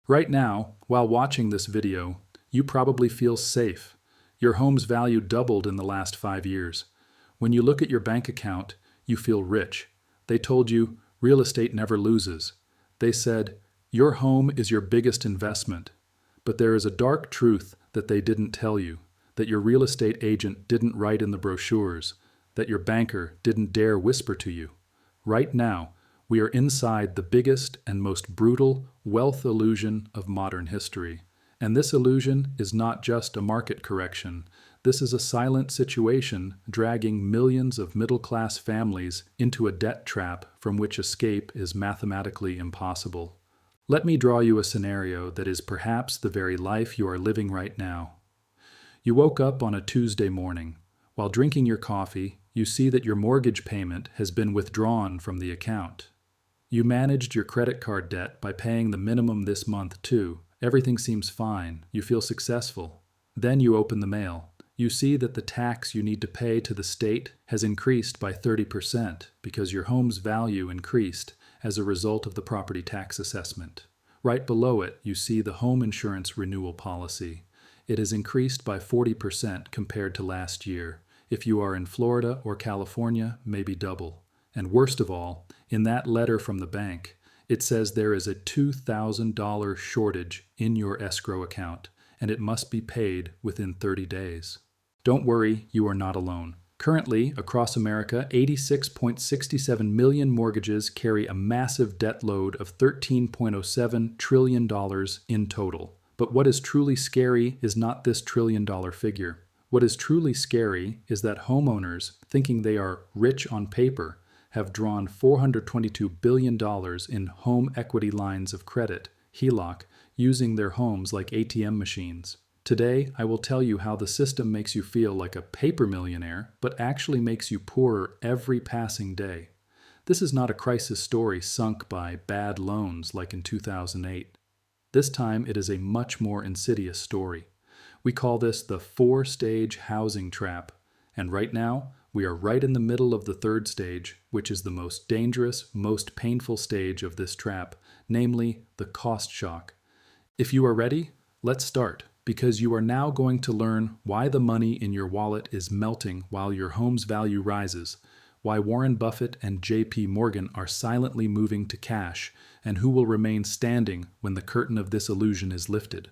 Right now, while watching this video, you probably feel safe. Your home's value doubled in the last 5 years. When you look at your bank account, you feel rich. They told you, real estate never loses. They said, your home is your biggest investment. But there is a dark truth that they didn't tell you, that your real estate agent didn't write in the brochures, that your banker didn't dare whisper to you. Right now, we are inside the biggest and most brutal wealth illusion of modern history. And this illusion is not just a market correction. This is a silent situation dragging millions of middle-class families into a debt trap from which escape is mathematically impossible. Let me draw you a scenario that is perhaps the very life you are living right now. You woke up on a Tuesday morning. While drinking your coffee, you see that your mortgage payment has been withdrawn from the account. You managed your credit card debt by paying the minimum this month too. Everything seems fine. You feel successful. Then you open the mail. You see that the tax you need to pay to the state has increased by 30% because your home's value increased as a result of the property tax assessment. Right below it, you see the home insurance renewal policy. It has increased by 40% compared to last year. If you are in Florida or California, maybe double. And worst of all, in that letter from the bank, it says there is a $2,000 shortage in your escrow account, and it must be paid within 30 days. Don't worry, you are not alone. Currently, across America, 86.67 million mortgages carry a massive debt load of $13.07 trillion in total. But what is truly scary is not this trillion-dollar figure. What is truly scary is that homeowners, thinking they are rich on paper, have drawn $422 billion in home equity lines of credit, HELOC, using their homes like ATM machines. Today, I will tell you how the system makes you feel like a paper millionaire, but actually makes you poorer every passing day. This is not a crisis story sunk by bad loans like in 2008. This time, it is a much more insidious story. We call this the 4-stage housing trap, and right now, we are right in the middle of the 3rd stage, which is the most dangerous, most painful stage of this trap, namely the cost shock. If you are ready, let's start, because you are now going to learn why the money in your wallet is melting while your home's value rises, why Warren Buffett and JP Morgan are silently moving to cash, and who will remain standing when the curtain of this illusion is lifted.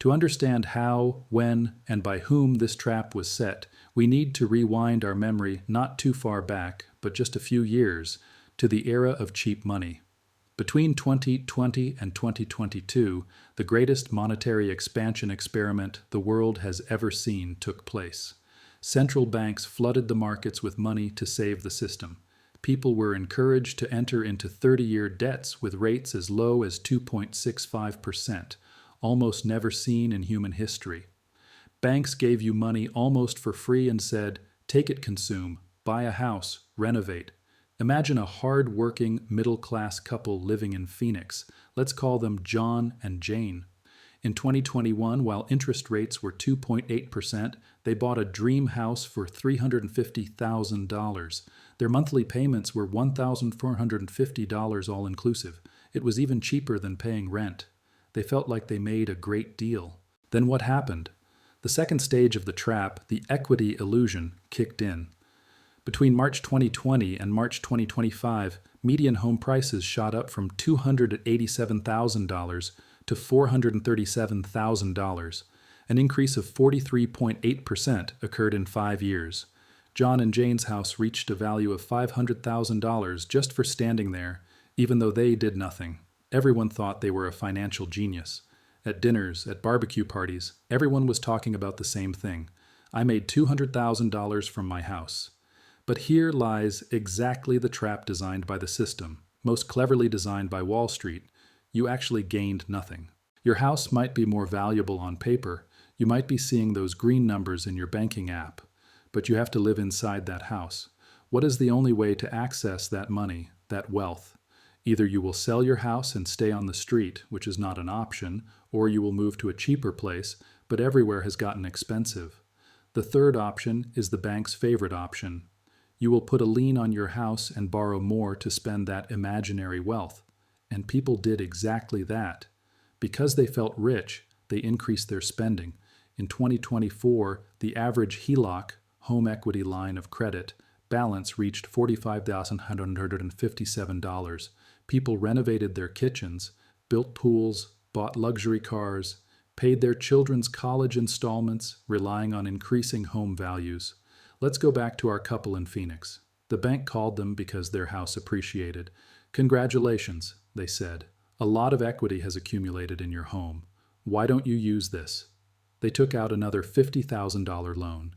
To understand how, when, and by whom this trap was set, we need to rewind our memory not too far back, but just a few years, to the era of cheap money. Between 2020 and 2022, the greatest monetary expansion experiment the world has ever seen took place. Central banks flooded the markets with money to save the system. People were encouraged to enter into 30-year debts with rates as low as 2.65%. Almost never seen in human history. Banks gave you money almost for free and said, take it, consume, buy a house, renovate. Imagine a hard-working, middle-class couple living in Phoenix. Let's call them John and Jane. In 2021, while interest rates were 2.8%, they bought a dream house for $350,000. Their monthly payments were $1,450 all-inclusive. It was even cheaper than paying rent. They felt like they made a great deal. Then what happened? The second stage of the trap, the equity illusion, kicked in. Between March 2020 and March 2025, median home prices shot up from $287,000 to $437,000. An increase of 43.8% occurred in 5 years. John and Jane's house reached a value of $500,000 just for standing there, even though they did nothing. Everyone thought they were a financial genius. At dinners, at barbecue parties, everyone was talking about the same thing. I made $200,000 from my house. But here lies exactly the trap designed by the system, most cleverly designed by Wall Street. You actually gained nothing. Your house might be more valuable on paper. You might be seeing those green numbers in your banking app. But you have to live inside that house. What is the only way to access that money, that wealth? Either you will sell your house and stay on the street, which is not an option, or you will move to a cheaper place, but everywhere has gotten expensive. The third option is the bank's favorite option. You will put a lien on your house and borrow more to spend that imaginary wealth. And people did exactly that. Because they felt rich, they increased their spending. In 2024, the average HELOC, home equity line of credit, balance reached $45,157. People renovated their kitchens, built pools, bought luxury cars, paid their children's college installments, relying on increasing home values. Let's go back to our couple in Phoenix. The bank called them because their house appreciated. "Congratulations," they said. "A lot of equity has accumulated in your home. Why don't you use this?" They took out another $50,000 loan.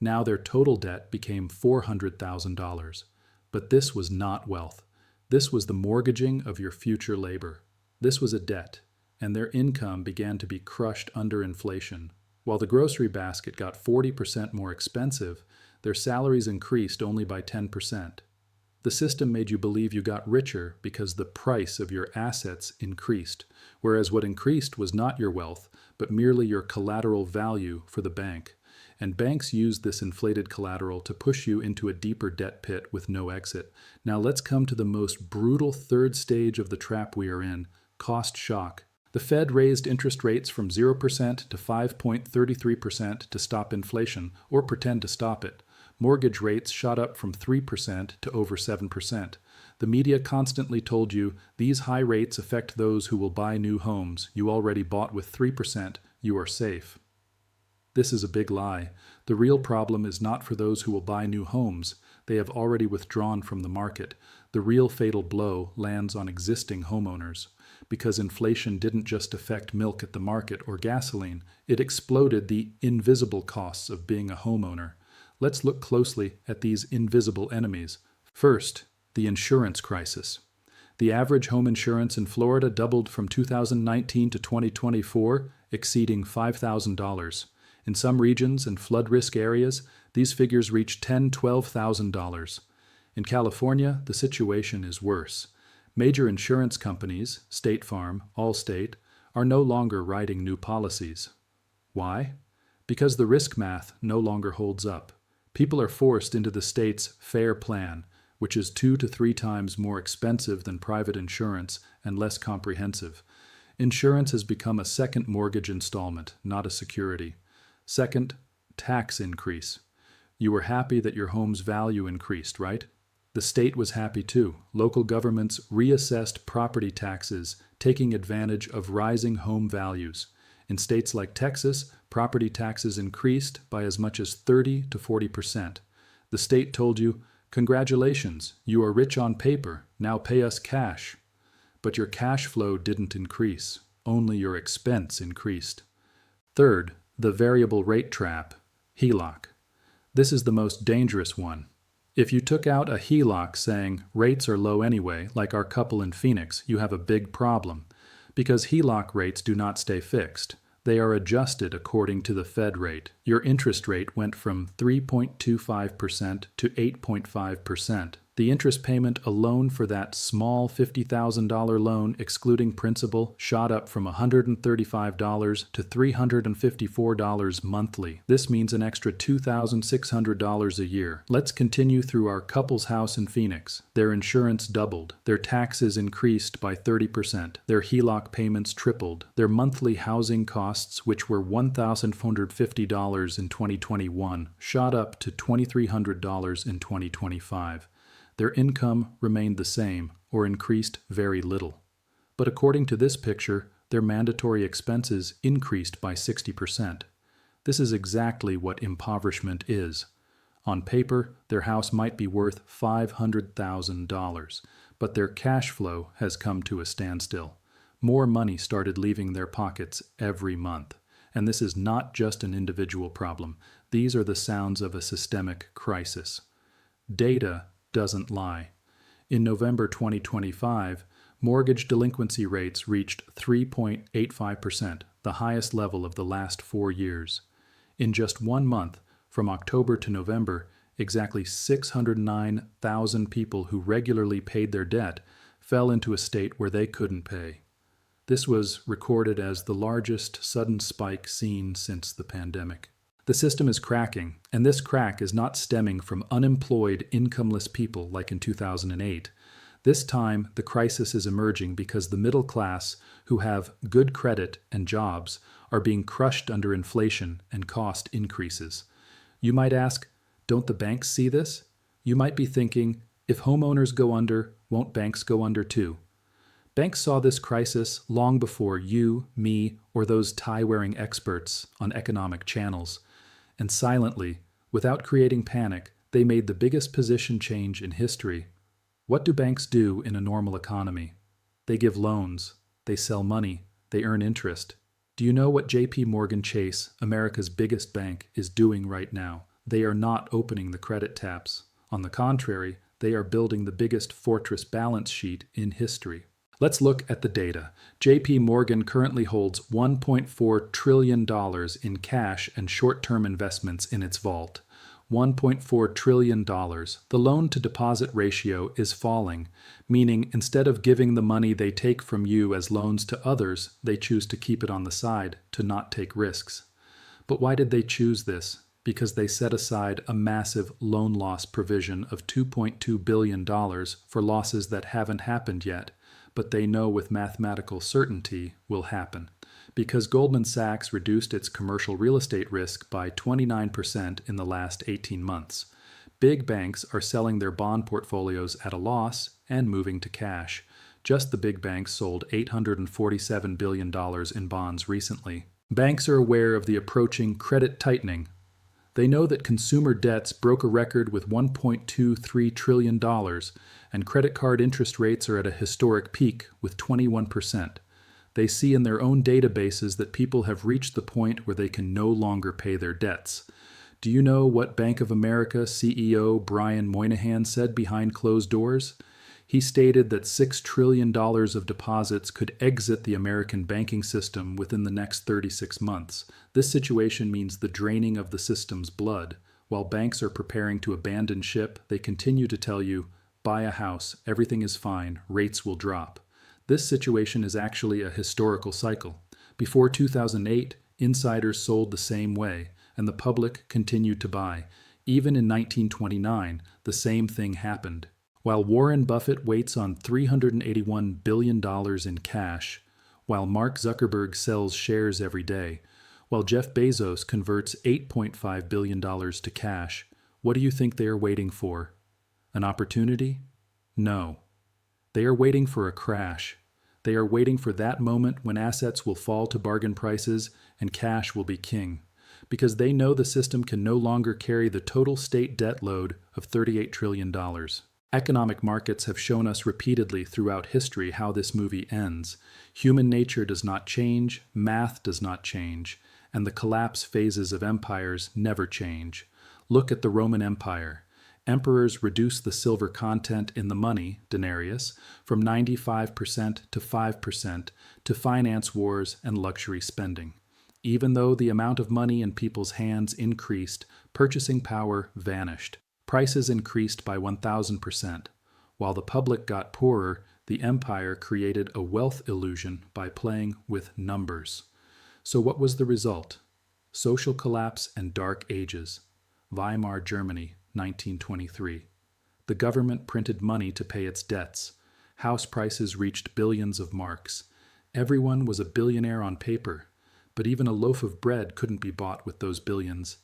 Now their total debt became $400,000. But this was not wealth. This was the mortgaging of your future labor. This was a debt, and their income began to be crushed under inflation. While the grocery basket got 40% more expensive, their salaries increased only by 10%. The system made you believe you got richer because the price of your assets increased, whereas what increased was not your wealth, but merely your collateral value for the bank. And banks used this inflated collateral to push you into a deeper debt pit with no exit. Now let's come to the most brutal third stage of the trap we are in: cost shock. The Fed raised interest rates from 0% to 5.33% to stop inflation, or pretend to stop it. Mortgage rates shot up from 3% to over 7%. The media constantly told you, these high rates affect those who will buy new homes. You already bought with 3%. You are safe. This is a big lie. The real problem is not for those who will buy new homes. They have already withdrawn from the market. The real fatal blow lands on existing homeowners. Because inflation didn't just affect milk at the market or gasoline, it exploded the invisible costs of being a homeowner. Let's look closely at these invisible enemies. First, the insurance crisis. The average home insurance in Florida doubled from 2019 to 2024, exceeding $5,000. In some regions and flood risk areas, these figures reach $10,000, $12,000. In California, the situation is worse. Major insurance companies, State Farm, Allstate, are no longer writing new policies. Why? Because the risk math no longer holds up. People are forced into the state's FAIR plan, which is 2 to 3 times more expensive than private insurance and less comprehensive. Insurance has become a second mortgage installment, not a security. Second, tax increase. You were happy that your home's value increased, right? The state was happy too. Local governments reassessed property taxes, taking advantage of rising home values. In states like Texas, property taxes increased by as much as 30 to 40%. The state told you, "Congratulations, you are rich on paper, now pay us cash." But your cash flow didn't increase, only your expense increased. Third, the variable rate trap, HELOC. This is the most dangerous one. If you took out a HELOC saying rates are low anyway, like our couple in Phoenix, you have a big problem. Because HELOC rates do not stay fixed. They are adjusted according to the Fed rate. Your interest rate went from 3.25% to 8.5%. The interest payment alone for that small $50,000 loan, excluding principal, shot up from $135 to $354 monthly. This means an extra $2,600 a year. Let's continue through our couple's house in Phoenix. Their insurance doubled. Their taxes increased by 30%. Their HELOC payments tripled. Their monthly housing costs, which were $1,450 in 2021, shot up to $2,300 in 2025. Their income remained the same or increased very little. But according to this picture, their mandatory expenses increased by 60%. This is exactly what impoverishment is. On paper, their house might be worth $500,000, but their cash flow has come to a standstill. More money started leaving their pockets every month. And this is not just an individual problem. These are the sounds of a systemic crisis. Data doesn't lie. In November 2025, mortgage delinquency rates reached 3.85%, the highest level of the last 4 years. In just 1 month, from October to November, exactly 609,000 people who regularly paid their debt fell into a state where they couldn't pay. This was recorded as the largest sudden spike seen since the pandemic. The system is cracking, and this crack is not stemming from unemployed, incomeless people like in 2008. This time, the crisis is emerging because the middle class, who have good credit and jobs, are being crushed under inflation and cost increases. You might ask, don't the banks see this? You might be thinking, if homeowners go under, won't banks go under too? Banks saw this crisis long before you, me, or those tie-wearing experts on economic channels. And silently, without creating panic, they made the biggest position change in history. What do banks do in a normal economy? They give loans, they sell money, they earn interest. Do you know what JP Morgan Chase, America's biggest bank, is doing right now? They are not opening the credit taps. On the contrary, they are building the biggest fortress balance sheet in history. Let's look at the data. JP Morgan currently holds $1.4 trillion in cash and short-term investments in its vault. $1.4 trillion. The loan-to-deposit ratio is falling, meaning instead of giving the money they take from you as loans to others, they choose to keep it on the side to not take risks. But why did they choose this? Because they set aside a massive loan loss provision of $2.2 billion for losses that haven't happened yet, but they know with mathematical certainty will happen. Because Goldman Sachs reduced its commercial real estate risk by 29% in the last 18 months. Big banks are selling their bond portfolios at a loss and moving to cash. Just the big banks sold $847 billion in bonds recently. Banks are aware of the approaching credit tightening. They know that consumer debts broke a record with $1.23 trillion, and credit card interest rates are at a historic peak with 21%. They see in their own databases that people have reached the point where they can no longer pay their debts. Do you know what Bank of America CEO Brian Moynihan said behind closed doors? He stated that $6 trillion of deposits could exit the American banking system within the next 36 months. This situation means the draining of the system's blood. While banks are preparing to abandon ship, they continue to tell you, buy a house, everything is fine, rates will drop. This situation is actually a historical cycle. Before 2008, insiders sold the same way, and the public continued to buy. Even in 1929, the same thing happened. While Warren Buffett waits on $381 billion in cash, while Mark Zuckerberg sells shares every day, while Jeff Bezos converts $8.5 billion to cash, what do you think they are waiting for? An opportunity? No. They are waiting for a crash. They are waiting for that moment when assets will fall to bargain prices and cash will be king, because they know the system can no longer carry the total state debt load of $38 trillion. Economic markets have shown us repeatedly throughout history how this movie ends. Human nature does not change, math does not change, and the collapse phases of empires never change. Look at the Roman Empire. Emperors reduced the silver content in the money, denarius, from 95% to 5% to finance wars and luxury spending. Even though the amount of money in people's hands increased, purchasing power vanished. Prices increased by 1,000%. While the public got poorer, the empire created a wealth illusion by playing with numbers. So what was the result? Social collapse and dark ages. Weimar Germany, 1923. The government printed money to pay its debts. House prices reached billions of marks. Everyone was a billionaire on paper, but even a loaf of bread couldn't be bought with those billions.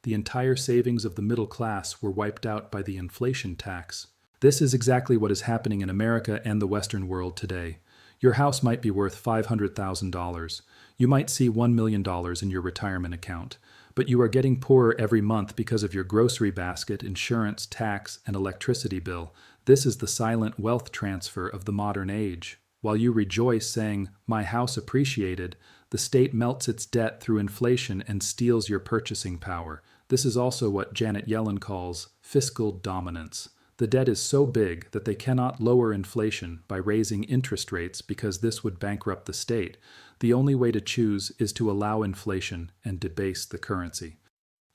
The entire savings of the middle class were wiped out by the inflation tax. This is exactly what is happening in America and the Western world today. Your house might be worth $500,000. You might see $1 million in your retirement account, but you are getting poorer every month because of your grocery basket, insurance, tax, and electricity bill. This is the silent wealth transfer of the modern age. While you rejoice saying, "My house appreciated," the state melts its debt through inflation and steals your purchasing power. This is also what Janet Yellen calls fiscal dominance. The debt is so big that they cannot lower inflation by raising interest rates because this would bankrupt the state. The only way to choose is to allow inflation and debase the currency.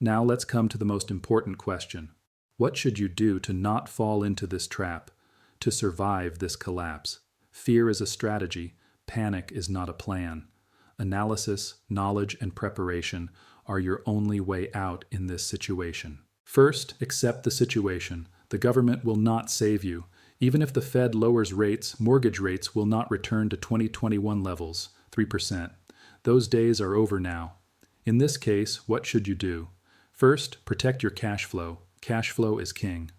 Now let's come to the most important question. What should you do to not fall into this trap, to survive this collapse? Fear is a strategy. Panic is not a plan. Analysis, knowledge, and preparation are your only way out in this situation. First, accept the situation. The government will not save you. Even if the Fed lowers rates, mortgage rates will not return to 2021 levels, 3%. Those days are over now. In this case, what should you do? First, protect your cash flow. Cash flow is king.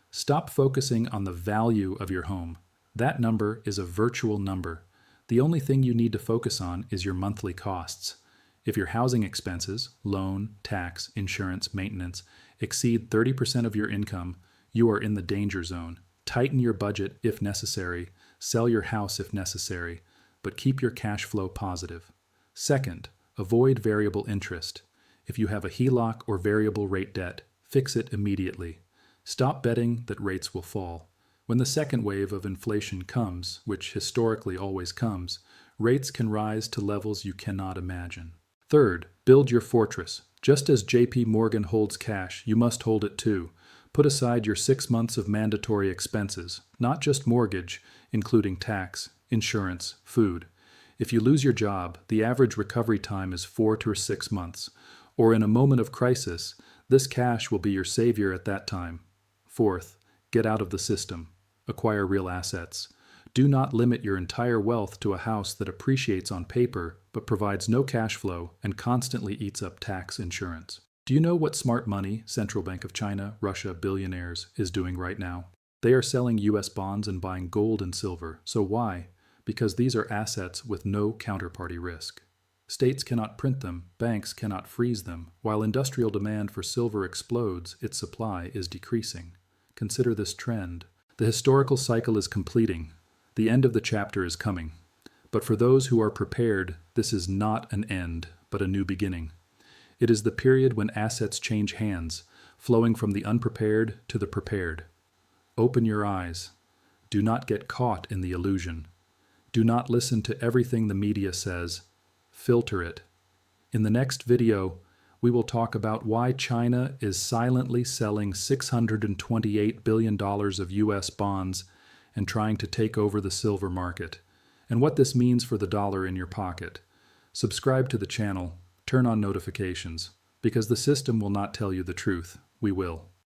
Stop focusing on the value of your home. That number is a virtual number. The only thing you need to focus on is your monthly costs. If your housing expenses, loan, tax, insurance, maintenance, exceed 30% of your income, you are in the danger zone. Tighten your budget if necessary. Sell your house if necessary, but keep your cash flow positive. Second, avoid variable interest. If you have a HELOC or variable rate debt, fix it immediately. Stop betting that rates will fall. When the second wave of inflation comes, which historically always comes, rates can rise to levels you cannot imagine. Third, build your fortress. Just as JP Morgan holds cash, you must hold it too. Put aside your 6 months of mandatory expenses, not just mortgage, including tax, insurance, food. If you lose your job, the average recovery time is 4 to 6 months, or in a moment of crisis, this cash will be your savior at that time. Fourth, get out of the system. Acquire real assets. Do not limit your entire wealth to a house that appreciates on paper but provides no cash flow and constantly eats up tax insurance. Do you know what smart money, Central Bank of China, Russia, billionaires, is doing right now? They are selling US bonds and buying gold and silver. So why? Because these are assets with no counterparty risk. States cannot print them, banks cannot freeze them. While industrial demand for silver explodes, its supply is decreasing. Consider this trend. The historical cycle is completing. The end of the chapter is coming. But for those who are prepared, this is not an end, but a new beginning. It is the period when assets change hands, flowing from the unprepared to the prepared. Open your eyes. Do not get caught in the illusion. Do not listen to everything the media says. Filter it. In the next video, we will talk about why China is silently selling $628 billion of US bonds and trying to take over the silver market, and what this means for the dollar in your pocket. Subscribe to the channel. Turn on notifications, because the system will not tell you the truth. We will.